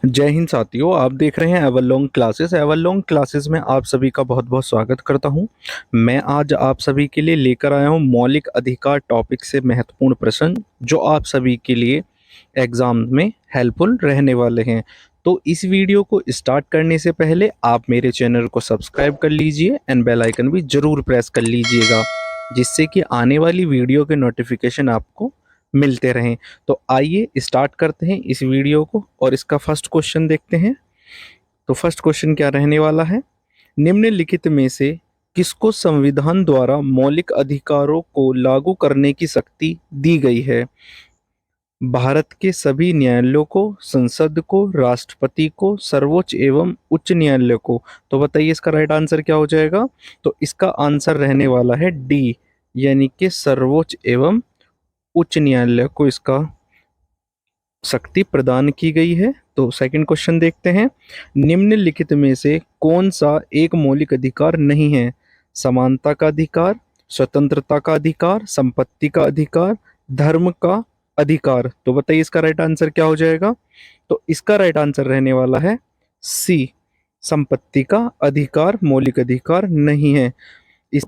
जय हिंद साथियों, आप देख रहे हैं एवरलॉन्ग क्लासेस। एवरलॉन्ग क्लासेस में आप सभी का बहुत बहुत स्वागत करता हूं। मैं आज आप सभी के लिए लेकर आया हूं मौलिक अधिकार टॉपिक से महत्वपूर्ण प्रश्न जो आप सभी के लिए एग्जाम में हेल्पफुल रहने वाले हैं। तो इस वीडियो को स्टार्ट करने से पहले आप मेरे चैनल को सब्सक्राइब कर लीजिए एंड बेल आइकन भी जरूर प्रेस कर लीजिएगा, जिससे कि आने वाली वीडियो के नोटिफिकेशन आपको मिलते रहें। तो आइए स्टार्ट करते हैं इस वीडियो को और इसका फर्स्ट क्वेश्चन देखते हैं। तो फर्स्ट क्वेश्चन क्या रहने वाला है? निम्नलिखित में से किसको संविधान द्वारा मौलिक अधिकारों को लागू करने की शक्ति दी गई है? भारत के सभी न्यायालयों को, संसद को, राष्ट्रपति को, सर्वोच्च एवं उच्च न्यायालय को। तो बताइए इसका राइट आंसर क्या हो जाएगा? तो इसका आंसर रहने वाला है डी, यानी कि सर्वोच्च एवं उच्च न्यायालय को इसका शक्ति प्रदान की गई है। तो सेकंड क्वेश्चन देखते हैं। निम्नलिखित में से कौन सा एक मौलिक अधिकार नहीं है? समानता का अधिकार, स्वतंत्रता का अधिकार, संपत्ति का अधिकार, धर्म का अधिकार। तो बताइए इसका राइट आंसर क्या हो जाएगा? तो इसका राइट आंसर रहने वाला है सी, संपत्ति का अधिकार मौलिक अधिकार नहीं है। इस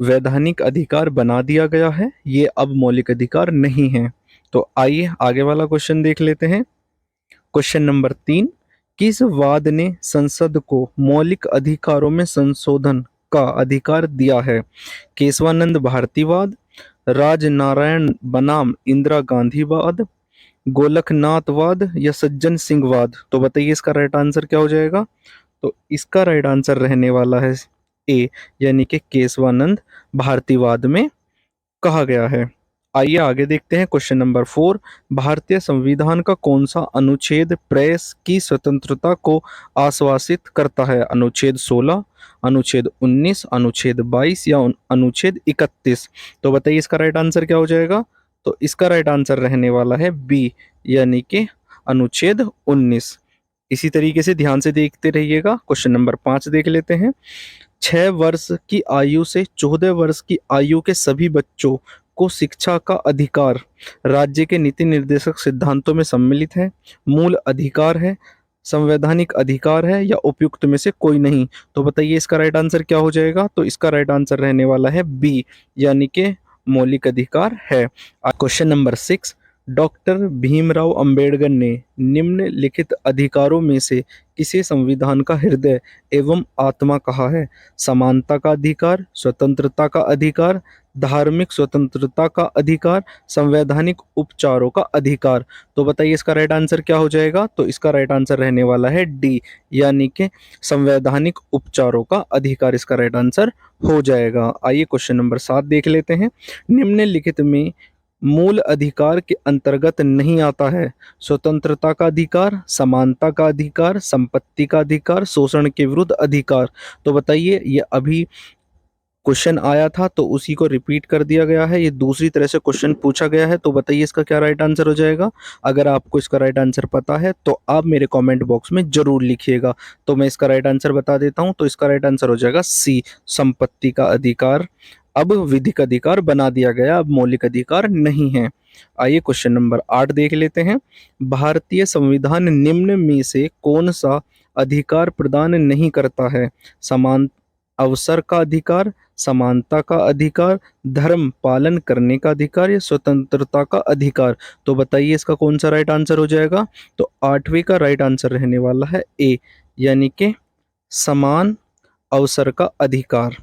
वैधानिक अधिकार बना दिया गया है, ये अब मौलिक अधिकार नहीं है। तो आइए आगे वाला क्वेश्चन देख लेते हैं। क्वेश्चन नंबर 3, किस वाद ने संसद को मौलिक अधिकारों में संशोधन का अधिकार दिया है? केशवानंद भारतीवाद, राजनारायण बनाम इंदिरा गांधीवाद, गोलकनाथवाद या सज्जन सिंह वाद। तो बताइए इसका राइट आंसर क्या हो जाएगा? तो इसका राइट आंसर रहने वाला है ए, यानी कि केशवानंद भारतीवाद में कहा गया है। आइए आगे देखते हैं। क्वेश्चन नंबर 4, भारतीय संविधान का कौन सा अनुच्छेद प्रेस की स्वतंत्रता को आश्वासित करता है? अनुच्छेद 16, अनुच्छेद 19, अनुच्छेद 22 या अनुच्छेद 31। तो बताइए इसका राइट आंसर क्या हो जाएगा? तो इसका राइट आंसर रहने वाला है बी, यानी कि अनुच्छेद 19। इसी तरीके से ध्यान से देखते रहिएगा। क्वेश्चन नंबर 5 देख लेते हैं। 6 वर्ष की आयु से 14 वर्ष की आयु के सभी बच्चों को शिक्षा का अधिकार राज्य के नीति निर्देशक सिद्धांतों में सम्मिलित है, मूल अधिकार है, संवैधानिक अधिकार है या उपयुक्त में से कोई नहीं। तो बताइए इसका राइट आंसर क्या हो जाएगा? तो इसका राइट आंसर रहने वाला है बी, यानी कि मौलिक अधिकार है। Question number 6, doctor Bhimrao Ambedkar ने निम्नलिखित अधिकारों में से किसे संविधान का हृदय एवं आत्मा कहा है? समानता का अधिकार, स्वतंत्रता का अधिकार, धार्मिक स्वतंत्रता का अधिकार, संवैधानिक उपचारों का अधिकार। तो बताइए इसका राइट आंसर क्या हो जाएगा? तो इसका राइट आंसर रहने वाला है डी, यानी कि संवैधानिक उपचारों का अधिकार इसका राइट आंसर हो जाएगा। आइए क्वेश्चन नंबर 7 देख लेते हैं। निम्नलिखित में मूल अधिकार के अंतर्गत नहीं आता है स्वतंत्रता का अधिकार, समानता का अधिकार, संपत्ति का अधिकार, शोषण के विरुद्ध अधिकार। तो बताइए, ये अभी क्वेश्चन आया था तो उसी को रिपीट कर दिया गया है, ये दूसरी तरह से क्वेश्चन पूछा गया है। तो बताइए इसका क्या राइट आंसर हो जाएगा? अगर आपको इसका राइट आंसर पता है तो आप मेरे कमेंट बॉक्स में जरूर लिखिएगा। तो मैं इसका राइट आंसर बता देता हूं। तो इसका राइट आंसर हो जाएगा सी, संपत्ति का अधिकार अब विधिक अधिकार बना दिया गया, अब मौलिक अधिकार नहीं है। आइए क्वेश्चन नंबर 8 देख लेते हैं। भारतीय संविधान निम्न में से कौन सा अधिकार प्रदान नहीं करता है? समान अवसर का अधिकार, समानता का अधिकार, धर्म पालन करने का अधिकार या स्वतंत्रता का अधिकार। तो बताइए इसका कौन सा राइट आंसर हो जाएगा? तो 8वीं का राइट आंसर रहने वाला है ए, यानी कि समान अवसर का अधिकार।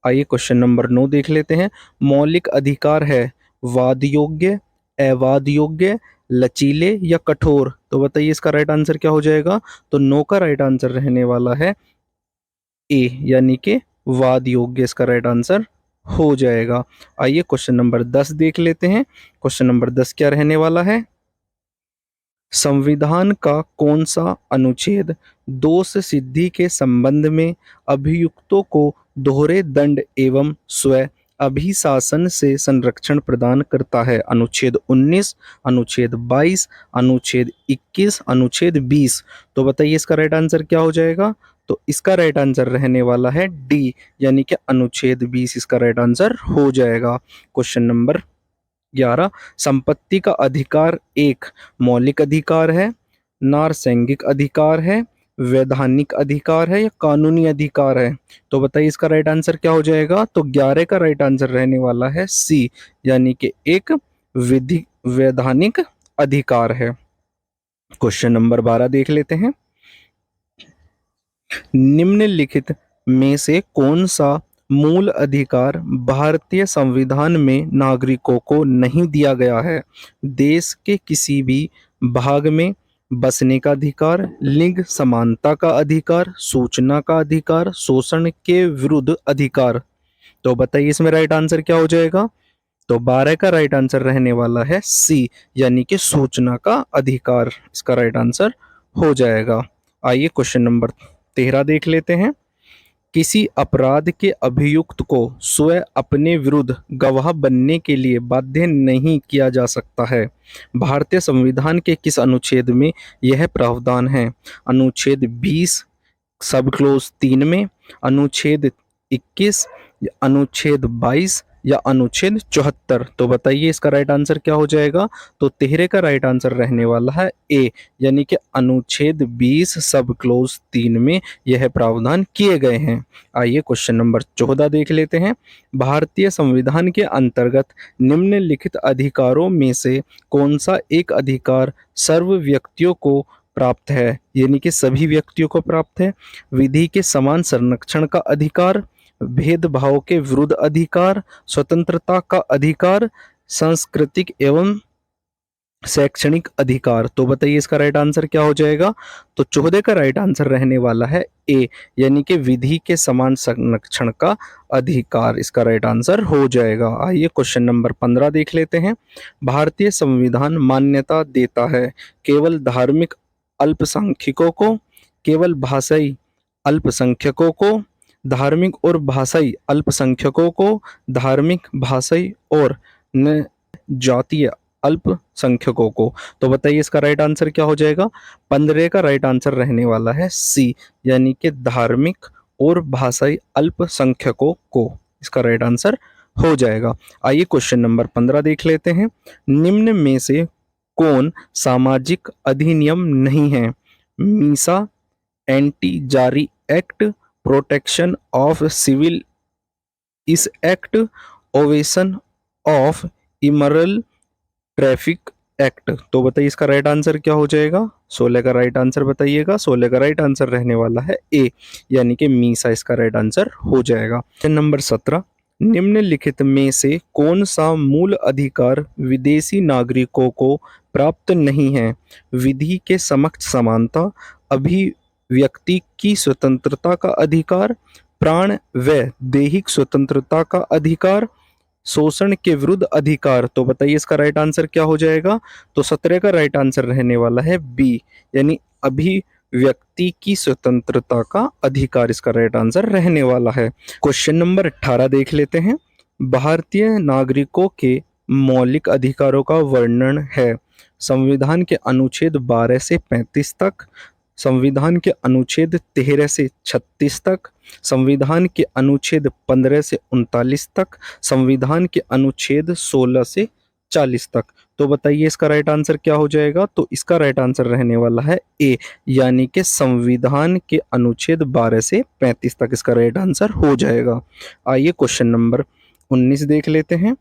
आइए क्वेश्चन नंबर 9 देख लेते हैं। मौलिक अधिकार है वाद योग्य, अवाद योग्य, लचीले या कठोर। तो बताइए इसका राइट आंसर क्या हो जाएगा? तो 9 का राइट आंसर रहने वाला है ए, यानी कि वाद योग्य इसका राइट आंसर हो जाएगा। आइए क्वेश्चन नंबर 10 देख लेते हैं। क्वेश्चन नंबर 10 क्या रहने वाला है? संविधान का कौन सा अनुच्छेद दोष सिद्धि के संबंध में अभियुक्तों को दोहरे दंड एवं स्व अभिशासन से संरक्षण प्रदान करता है? अनुच्छेद 19, अनुच्छेद 22, अनुच्छेद 21, अनुच्छेद 20। तो बताइए इसका राइट आंसर क्या हो जाएगा? तो इसका राइट आंसर रहने वाला है डी, यानी कि अनुच्छेद 20 इसका राइट आंसर हो जाएगा। क्वेश्चन नंबर 11, संपत्ति का अधिकार एक मौलिक अधिकार है, नारसैंगिक अधिकार है, वैधानिक अधिकार है या कानूनी अधिकार है? तो बताइए इसका राइट आंसर क्या हो जाएगा? तो 11 का राइट आंसर रहने वाला है सी, यानी कि एक विधि वैधानिक अधिकार है। क्वेश्चन नंबर 12 देख लेते हैं। निम्नलिखित में से कौन सा मूल अधिकार भारतीय संविधान में नागरिकों को नहीं दिया गया है? देश के किसी भी भाग में बसने का अधिकार, लिंग समानता का अधिकार, सूचना का अधिकार, शोषण के विरुद्ध अधिकार। तो बताइए इसमें राइट आंसर क्या हो जाएगा? तो 12 का राइट आंसर रहने वाला है सी, यानी कि सूचना का अधिकार इसका राइट आंसर हो जाएगा। आइए क्वेश्चन नंबर 13 देख लेते हैं। किसी अपराध के अभियुक्त को स्वयं अपने विरुद्ध गवाह बनने के लिए बाध्य नहीं किया जा सकता है। भारतीय संविधान के किस अनुच्छेद में यह प्रावधान है? अनुच्छेद 20 सब क्लोज 3 में, अनुच्छेद 21, अनुच्छेद 22 या अनुच्छेद 74? तो बताइए इसका राइट आंसर क्या हो जाएगा? तो 13 का राइट आंसर रहने वाला है ए, यानी कि अनुच्छेद 20 सब क्लोज 3 में यह प्रावधान किए गए हैं। आइए क्वेश्चन नंबर 14 देख लेते हैं। भारतीय संविधान के अंतर्गत निम्नलिखित अधिकारों में से कौन सा एक अधिकार सर्व व्यक्तियों को प्राप्त है, यानी कि सभी व्यक्तियों को प्राप्त है? विधि के समान संरक्षण का अधिकार, भेदभाव के विरुद्ध अधिकार, स्वतंत्रता का अधिकार, सांस्कृतिक एवं शैक्षणिक अधिकार। तो बताइए इसका राइट आंसर क्या हो जाएगा? तो 14 का राइट आंसर रहने वाला है ए, यानी कि विधि के समान संरक्षण का अधिकार इसका राइट आंसर हो जाएगा। आइए क्वेश्चन नंबर 15 देख लेते हैं। भारतीय संविधान मान्यता देता है केवल धार्मिक अल्पसंख्यकों को, केवल भाषाई अल्पसंख्यकों को, धार्मिक और भाषाई अल्पसंख्यकों को, धार्मिक भाषाई और न जातीय अल्पसंख्यकों को? तो बताइए इसका राइट आंसर क्या हो जाएगा? 15 का राइट आंसर रहने वाला है सी, यानी कि धार्मिक और भाषाई अल्पसंख्यकों को इसका राइट आंसर हो जाएगा। आइए क्वेश्चन नंबर 15 देख लेते हैं। निम्न में से कौन सामाजिक अधिनियम नहीं है? मीसा, एंटी जारी एक्ट, प्रोटेक्शन ऑफ सिविल इस act, ovation of immoral traffic act. तो बताइए इसका राइट आंसर क्या हो जाएगा? 16 का राइट आंसर बताइएगा। 16 का राइट आंसर रहने वाला है ए, यानी कि मीसा इसका राइट आंसर हो जाएगा। Question number 17। निम्नलिखित में से कौन सा मूल अधिकार विदेशी नागरिकों को प्राप्त नहीं है? विधि के समक्ष समानता, अभिव्यक्ति की स्वतंत्रता का अधिकार, प्राण व दैहिक स्वतंत्रता का अधिकार, शोषण के विरुद्ध अधिकार। तो बताइए इसका राइट आंसर क्या हो जाएगा? तो 17 का राइट आंसर रहने वाला है बी, यानी अभिव्यक्ति की स्वतंत्रता का अधिकार इसका राइट आंसर रहने वाला है। क्वेश्चन नंबर 18 देख लेते हैं। भारतीय नागरिकों के मौलिक अधिकारों का वर्णन है। संविधान के अनुच्छेद 12 से 35 तक, संविधान के अनुच्छेद 13 से 36 तक, संविधान के अनुच्छेद 15 से 39 तक, संविधान के अनुच्छेद 16 से 40 तक। तो बताइए इसका राइट आंसर क्या हो जाएगा? तो इसका राइट आंसर रहने वाला है ए, यानी कि संविधान के अनुच्छेद 12 से 35 तक इसका राइट आंसर हो जाएगा। आइए क्वेश्चन नंबर 19 देख लेते हैं।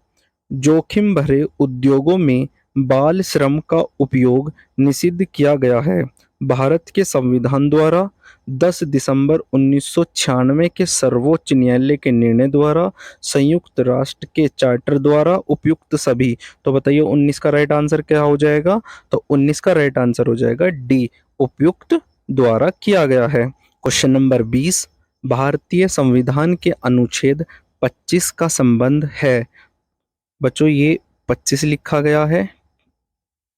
जोखिम भरे उद्योगों में बाल श्रम का उपयोग निषिद्ध किया गया है। भारत के संविधान द्वारा, 10 दिसंबर 1996 के सर्वोच्च न्यायालय के निर्णय द्वारा, संयुक्त राष्ट्र के चार्टर द्वारा, उपयुक्त सभी। तो बताइए 19 का राइट आंसर क्या हो जाएगा? तो 19 का राइट आंसर हो जाएगा डी, उपयुक्त द्वारा किया गया है। Question number 20। भारतीय संविधान के अनुच्छेद 25 का संबंध है। बच्चों ये 25 लिखा गया है,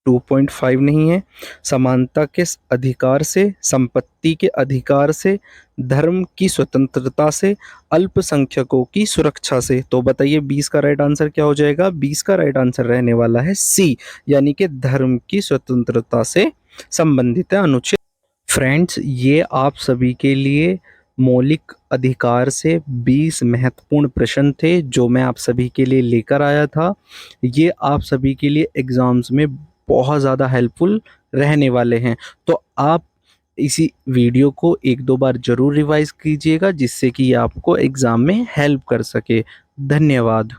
2.5 नहीं है। समानता के अधिकार से, संपत्ति के अधिकार से, धर्म की स्वतंत्रता से, अल्पसंख्यकों की सुरक्षा से। तो बताइए 20 का राइट आंसर क्या हो जाएगा? 20 का राइट आंसर रहने वाला है सी, यानी कि धर्म की स्वतंत्रता से संबंधित है अनुच्छेद। फ्रेंड्स, ये आप सभी के लिए मौलिक अधिकार से 20 महत्वपूर्ण प्रश्न थे जो मैं आप सभी के लिए लेकर आया था। ये आप सभी के लिए एग्जाम्स में बहुत ज़्यादा हेल्पफुल रहने वाले हैं। तो आप इसी वीडियो को 1-2 बार ज़रूर रिवाइज़ कीजिएगा जिससे कि ये आपको एग्ज़ाम में हेल्प कर सके। धन्यवाद।